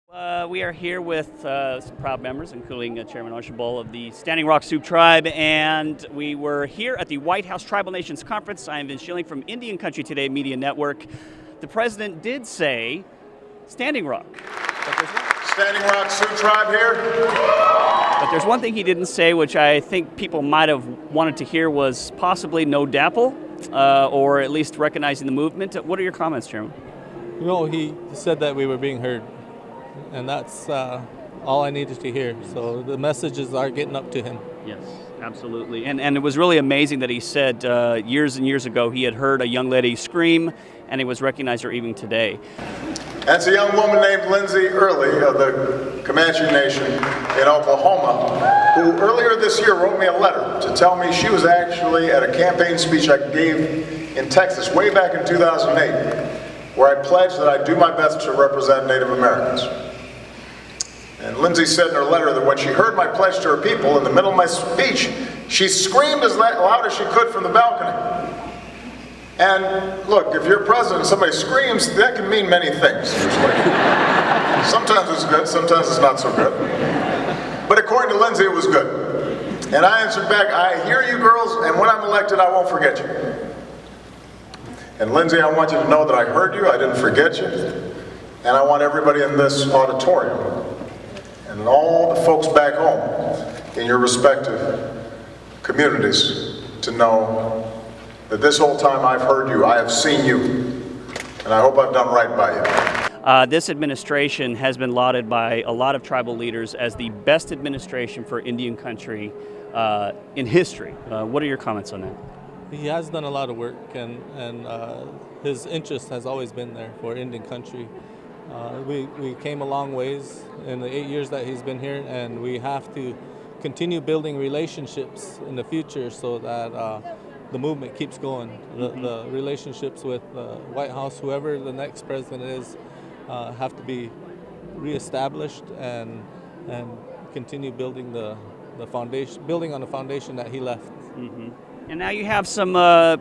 We are here with some proud members, including Chairman Archambault of the Standing Rock Sioux Tribe, and we were here at the White House Tribal Nations Conference. I am Vincent Schilling from Indian Country Today Media Network. The president did say Standing Rock. Standing Rock Sioux Tribe here. But there's one thing he didn't say, which I think people might have wanted to hear, was possibly no DAPL, or at least recognizing the movement. What are your comments, Chairman? You know, he said that we were being heard, and that's all I needed to hear. So the messages are getting up to him. Yes, absolutely. And it was really amazing that he said years and years ago he had heard a young lady scream, and he was recognized her even today. That's a young woman named Lindsay Early of the Comanche Nation in Oklahoma, who earlier this year wrote me a letter to tell me she was actually at a campaign speech I gave in Texas way back in 2008, where I pledged that I'd do my best to represent Native Americans. And Lindsay said in her letter that when she heard my pledge to her people in the middle of my speech, she screamed as loud as she could from the balcony. And look, if you're president and somebody screams, that can mean many things. Sometimes it's good, sometimes it's not so good. But according to Lindsay, it was good. And I answered back, I hear you girls, and when I'm elected, I won't forget you. And Lindsay, I want you to know that I heard you, I didn't forget you, and I want everybody in this auditorium and all the folks back home in your respective communities to know that this whole time I've heard you, I have seen you, and I hope I've done right by you. This administration has been lauded by a lot of tribal leaders as the best administration for Indian country in history. What are your comments on that? He has done a lot of work, and his interest has always been there for Indian country. We came a long ways in the 8 years that he's been here, and we have to continue building relationships in the future so that the movement keeps going. The relationships with the White House, whoever the next president is, have to be reestablished and continue building the foundation, building on the foundation that he left. Mm-hmm. And now you have some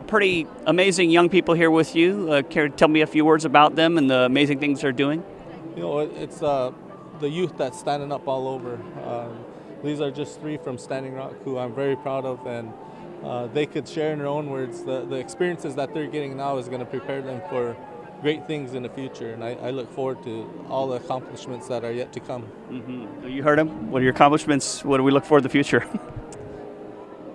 pretty amazing young people here with you. Care to tell me a few words about them and the amazing things they're doing? You know, it's the youth that's standing up all over. These are just 3 from Standing Rock who I'm very proud of, and they could share in their own words the experiences that they're getting now is going to prepare them for great things in the future, and I look forward to all the accomplishments that are yet to come. Mm-hmm. You heard him. What are your accomplishments? What do we look for in the future?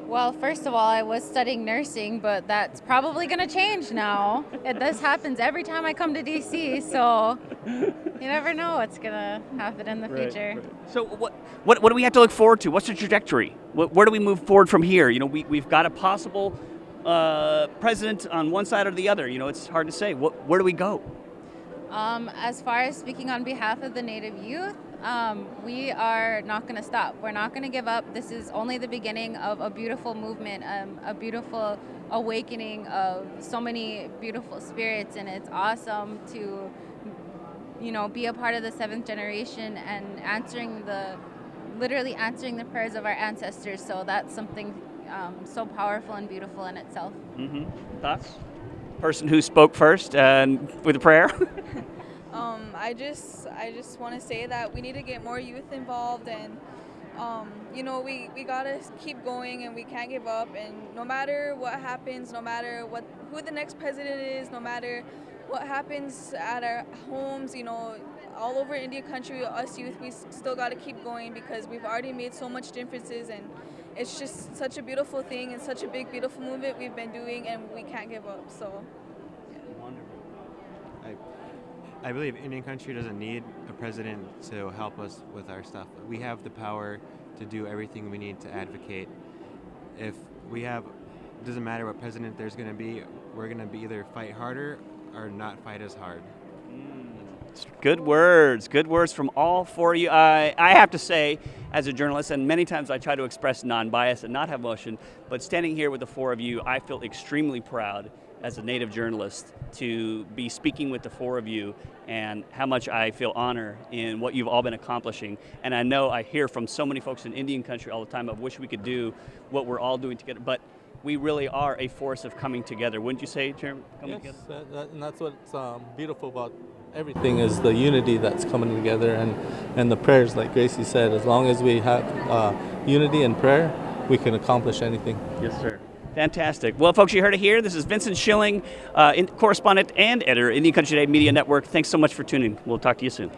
Well, first of all, I was studying nursing, but that's probably going to change now. This happens every time I come to DC, so you never know what's going to happen in the future. Right. So what do we have to look forward to? What's the trajectory? Where do we move forward from here? You know, we've got a possible president on one side or the other. You know, it's hard to say. Where do we go? As far as speaking on behalf of the Native youth, we are not going to stop. We're not going to give up. This is only the beginning of a beautiful movement, a beautiful awakening of so many beautiful spirits, and it's awesome to, be a part of the 7th generation and literally answering the prayers of our ancestors. So that's something so powerful and beautiful in itself. Mm-hmm. Thoughts? Person who spoke first and with a prayer. I just want to say that we need to get more youth involved, and we gotta keep going, and we can't give up. And no matter what happens, no matter who the next president is, no matter what happens at our homes, all over Indian country, us youth, we still gotta keep going because we've already made so much differences, and it's just such a beautiful thing and such a big, beautiful movement we've been doing, and we can't give up. So. Wonderful. I believe Indian country doesn't need a president to help us with our stuff. We have the power to do everything we need to advocate. If we have, it doesn't matter what president there's going to be, we're going to be either fight harder or not fight as hard. Good words from all 4 of you. I have to say, as a journalist, and many times I try to express non-bias and not have emotion, but standing here with the 4 of you, I feel extremely proud as a Native journalist to be speaking with the 4 of you, and how much I feel honor in what you've all been accomplishing. And I know I hear from so many folks in Indian country all the time, I wish we could do what we're all doing together, but we really are a force of coming together. Wouldn't you say, Chairman? Yes, and that's what's beautiful about Everything is the unity that's coming together, and the prayers, like Gracie said. As long as we have unity and prayer, we can accomplish anything. Yes, sir. Fantastic. Well, folks, you heard it here. This is Vincent Schilling, correspondent and editor, Indian Country Today Media Network. Thanks so much for tuning. We'll talk to you soon.